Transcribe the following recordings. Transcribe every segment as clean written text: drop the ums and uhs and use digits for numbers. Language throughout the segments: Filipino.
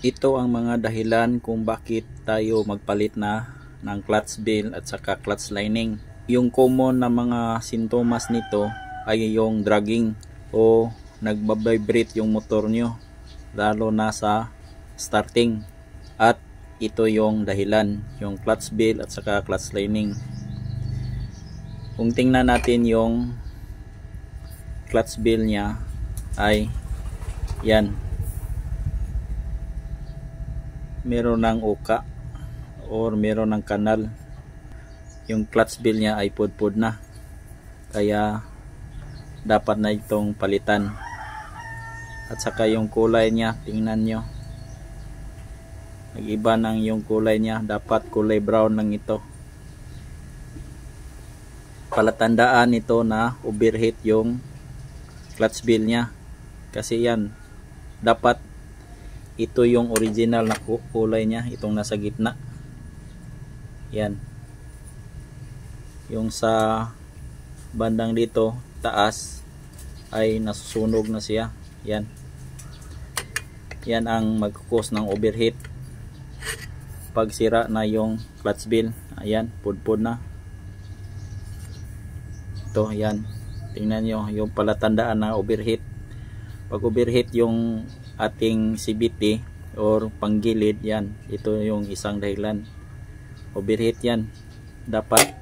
Ito ang mga dahilan kung bakit tayo magpalit na ng clutch bell at saka clutch lining. Yung common na mga sintomas nito ay yung dragging o nagbabibrate yung motor nyo, lalo na sa starting. At ito yung dahilan, yung clutch bell at saka clutch lining. Kung tingnan natin yung clutch bell nya ay yan, meron ng uka or meron ng kanal. Yung clutch bell nya ay pudpud na, kaya dapat na itong palitan. At saka yung kulay nya, tingnan nyo, nag-iba ng yung kulay nya, dapat kulay brown lang ito. Palatandaan ito na overheat yung clutch bell nya, kasi yan, dapat ito yung original na kulay nya, itong nasa gitna. Yan, yung sa bandang dito taas ay nasusunog na siya. Yan, yan ang mag-cause ng overheat pag sira na yung clutch bell. Ayan, pudpud na ito. Yan, tingnan nyo yung palatandaan na overheat. Pag overheat yung ating CVT or panggilid, yan, ito yung isang dahilan. Overheat yan, dapat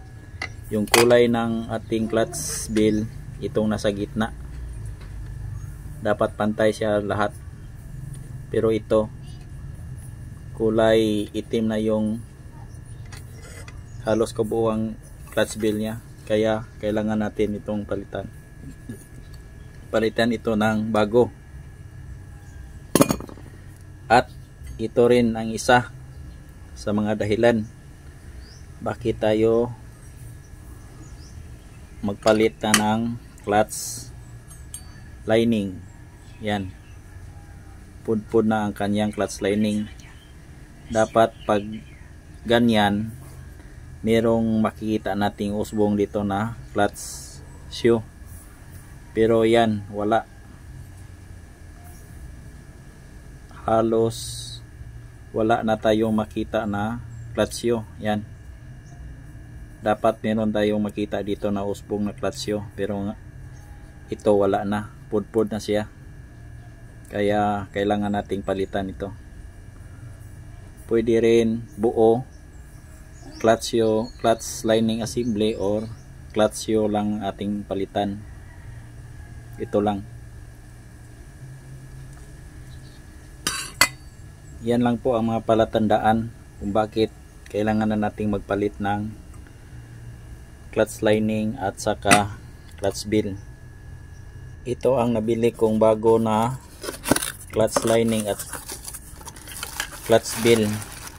yung kulay ng ating clutch bell itong nasa gitna, dapat pantay siya lahat. Pero ito kulay itim na yung halos kabuuang clutch bell nya, kaya kailangan natin itong palitan ito ng bago. At ito rin ang isa sa mga dahilan bakit tayo magpalit na ng clutch lining. Yan, pudpud na ang kanyang clutch lining. Dapat pag ganyan, merong makikita nating usbong dito na clutch shoe, pero yan, wala, halos wala na tayong makita na clutch shoe. Yan, dapat meron tayong makita dito na usbong na clutch shoe, pero ito wala na, pudpud na siya, kaya kailangan nating palitan ito. Pwede rin buo clutch shoe, clutch lining assembly, or clutch shoe lang ating palitan. Ito lang. Yan lang po ang mga palatandaan kung bakit kailangan na nating magpalit ng clutch lining at saka clutch bell. Ito ang nabili kong bago na clutch lining at clutch bell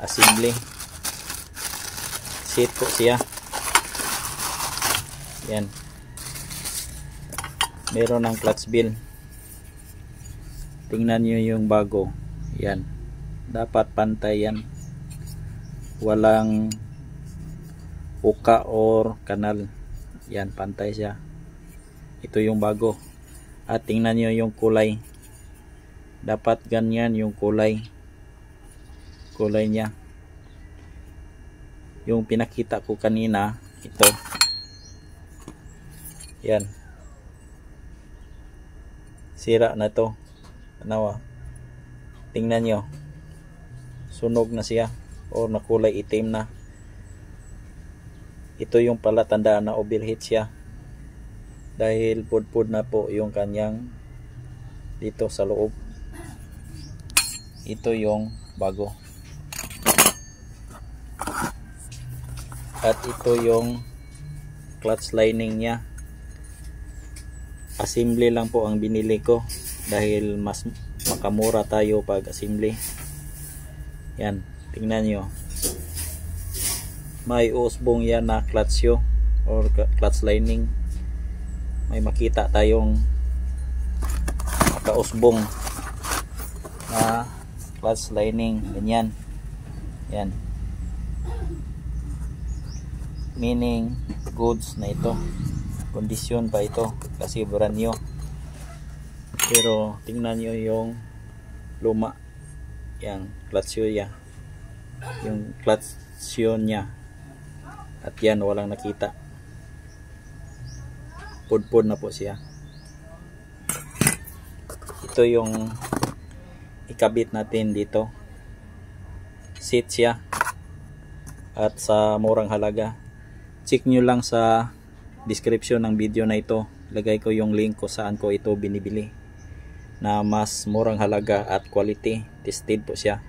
assembly. Set po siya. Yan, meron ng clutch bell. Tingnan nyo yung bago. Yan, dapat pantay yan, walang uka or kanal. Yan, pantay siya. Ito yung bago. At tingnan nyo yung kulay, dapat ganyan yung kulay nya. Yung pinakita ko kanina, ito, yan, sira na to. Ano, tingnan nyo, sunog na siya o nakulay itim na. Ito yung palatandaan na overheat siya, dahil pudpud na po yung kanyang dito sa loob. Ito yung bago. At ito yung clutch lining nya. Assembly lang po ang binili ko, dahil mas makamura tayo pag assembly. Yan, tingnan nyo, may usbong yan na clutch shoe or clutch lining. May makita tayong kausbong na clutch lining, ganyan. Yan, meaning goods na ito, kondisyon pa ito kasi brand new. Pero tingnan nyo yung luma, Yan, clutch niya. Yung clutch niya. At yan, walang nakita. Pudpud na po siya. Ito yung ikabit natin dito. Seat siya. At sa murang halaga. Check nyo lang sa description ng video na ito. Lagay ko yung link kung saan ko ito binibili. Na mas murang halaga at quality. Tested po siya.